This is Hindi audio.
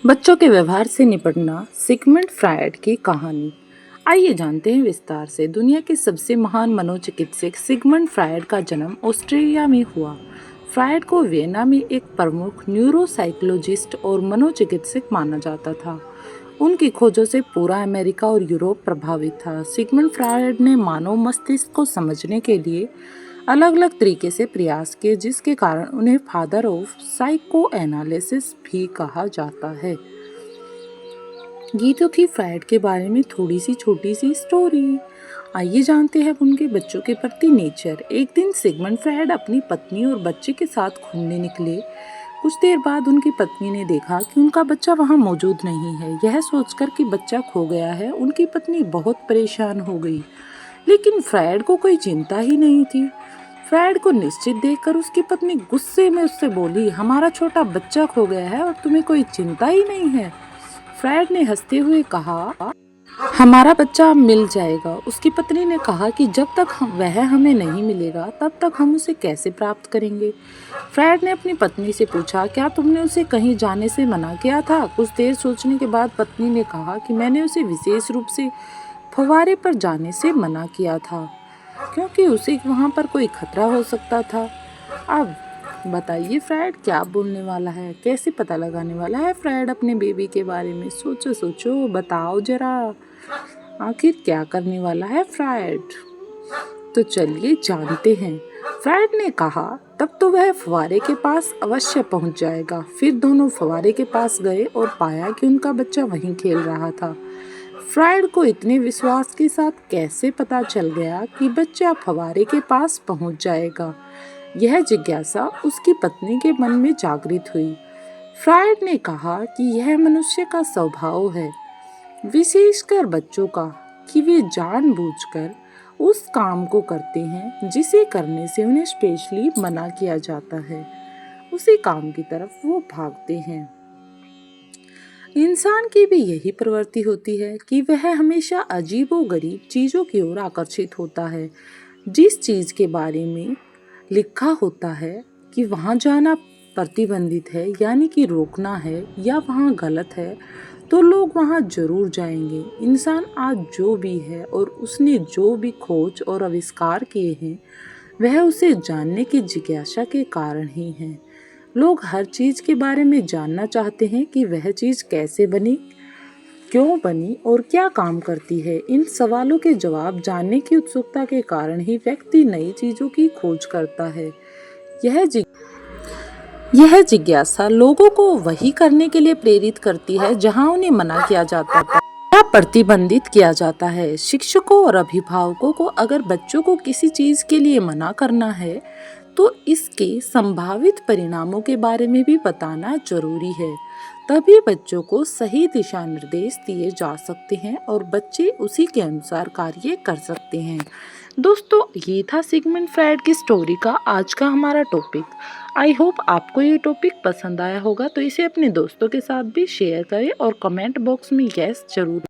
बच्चों के व्यवहार से निपटना, सिगमंड फ्रायड की कहानी। आइए जानते हैं विस्तार से। दुनिया के सबसे महान मनोचिकित्सक सिगमंड फ्रायड का जन्म ऑस्ट्रिया में हुआ। फ्रायड को वियना में एक प्रमुख न्यूरोसाइकोलॉजिस्ट और मनोचिकित्सक माना जाता था। उनकी खोजों से पूरा अमेरिका और यूरोप प्रभावित था। सिगमंड फ्रायड ने मानव मस्तिष्क को समझने के लिए अलग अलग तरीके से प्रयास किए, जिसके कारण उन्हें फादर ऑफ साइको एनालिसिस भी कहा जाता है। गीतों की फ्रायड के बारे में थोड़ी सी छोटी सी स्टोरी। आइए जानते हैं उनके बच्चों के प्रति नेचर। एक दिन सिगमंड फ्रायड अपनी पत्नी और बच्चे के साथ घूमने निकले। कुछ देर बाद उनकी पत्नी ने देखा कि उनका बच्चा वहां मौजूद नहीं है। यह सोचकर कि बच्चा खो गया है, उनकी पत्नी बहुत परेशान हो गई, लेकिन फ्रायड को कोई चिंता ही नहीं थी। फ्रायड को निश्चित देखकर उसकी पत्नी गुस्से में उससे बोली, हमारा छोटा बच्चा खो गया है और तुम्हें कोई चिंता ही नहीं है। फ्रायड ने हंसते हुए कहा, हमारा बच्चा मिल जाएगा। उसकी पत्नी ने कहा कि जब तक वह हमें नहीं मिलेगा तब तक हम उसे कैसे प्राप्त करेंगे। फ्रायड ने अपनी पत्नी से पूछा, क्या तुमने उसे कहीं जाने से मना किया था? कुछ देर सोचने के बाद पत्नी ने कहा कि मैंने उसे विशेष रूप से फव्वारे पर जाने से मना किया था, क्योंकि उसे वहाँ पर कोई खतरा हो सकता था। अब बताइए फ्रायड क्या बोलने वाला है, कैसे पता लगाने वाला है फ्रायड अपने बेबी के बारे में? सोचो सोचो, बताओ जरा, आखिर क्या करने वाला है फ्रायड? तो चलिए जानते हैं। फ्रायड ने कहा, तब तो वह फव्वारे के पास अवश्य पहुंच जाएगा। फिर दोनों फव्वारे के पास गए और पाया कि उनका बच्चा वहीं खेल रहा था। फ्रायड को इतने विश्वास के साथ कैसे पता चल गया कि बच्चा फव्वारे के पास पहुंच जाएगा? यह जिज्ञासा उसकी पत्नी के मन में जागृत हुई। फ्रायड ने कहा कि यह मनुष्य का स्वभाव है, विशेषकर बच्चों का, कि वे जानबूझकर उस काम को करते हैं जिसे करने से उन्हें स्पेशली मना किया जाता है। उसी काम की तरफ वो भागते हैं। इंसान की भी यही प्रवृत्ति होती है कि वह हमेशा अजीबोगरीब चीज़ों की ओर आकर्षित होता है। जिस चीज़ के बारे में लिखा होता है कि वहाँ जाना प्रतिबंधित है, यानी कि रोकना है या वहाँ गलत है, तो लोग वहाँ जरूर जाएंगे। इंसान आज जो भी है और उसने जो भी खोज और आविष्कार किए हैं, वह उसे जानने की जिज्ञासा के कारण ही है। लोग हर चीज़ के बारे में जानना चाहते हैं कि वह चीज़ कैसे बनी, क्यों बनी और क्या काम करती है। इन सवालों के जवाब जानने की उत्सुकता के कारण ही व्यक्ति नई चीज़ों की खोज करता है। यह जिज्ञासा लोगों को वही करने के लिए प्रेरित करती है जहां उन्हें मना किया जाता है या प्रतिबंधित किया जाता है। शिक्षकों और अभिभावकों को अगर बच्चों को किसी चीज़ के लिए मना करना है तो इसके संभावित परिणामों के बारे में भी बताना जरूरी है। तभी बच्चों को सही दिशा निर्देश दिए जा सकते हैं और बच्चे उसी के अनुसार कार्य कर सकते हैं। दोस्तों, ये था सिगमंड फ्रायड की स्टोरी का आज का हमारा टॉपिक। आई होप आपको ये टॉपिक पसंद आया होगा, तो इसे अपने दोस्तों के साथ भी शेयर करें और कमेंट बॉक्स में यस जरूर